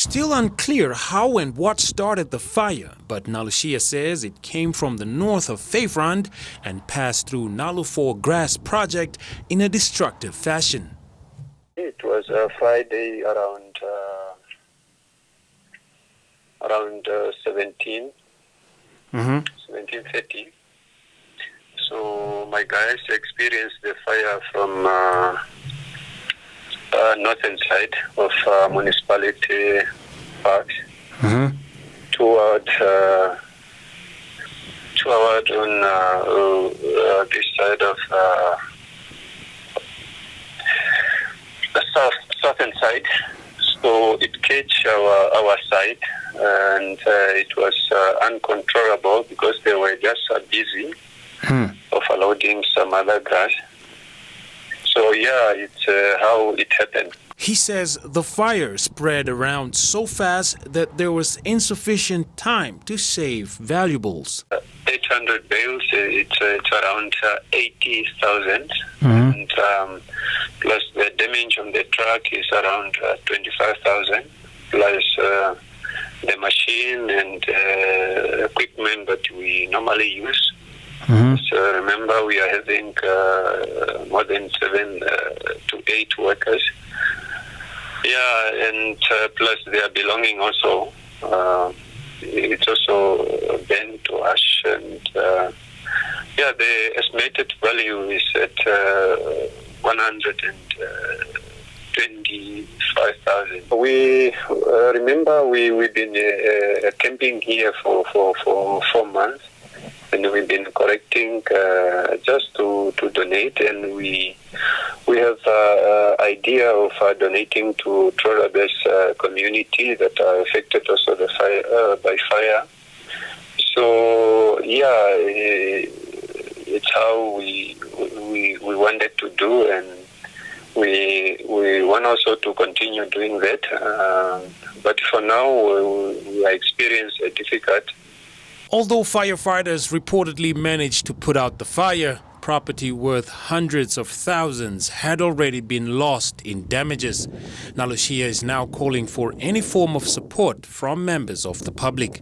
Still unclear how and what started the fire, but Nalushiya says it came from the north of Vyf Rand and passed through Nalu-4 grass project in a destructive fashion. It was a Friday around 17:30. So my guys experienced the fire from northern side of municipality park toward on this side of the southern side. So it caught our side, and it was uncontrollable because they were just busy of loading some other grass. So yeah, it's how it happened. He says the fire spread around so fast that there was insufficient time to save valuables. 800 bales, it's around 80,000. And plus the damage on the truck is around 25,000, plus the machine and equipment that we normally use. So remember, we are having more than 7 to 8 workers. Yeah, and plus their belonging also. It's also burned to ash, and yeah, the estimated value is at 125,000. We remember we've been camping here for 4 months. And we've been collecting just to donate, and we have idea of donating to trawler-based community that are affected also by fire. So yeah, it's how we wanted to do, and we want also to continue doing that. But for now, we are experiencing a difficult. Although firefighters reportedly managed to put out the fire, property worth hundreds of thousands had already been lost in damages. Nalushiya is now calling for any form of support from members of the public.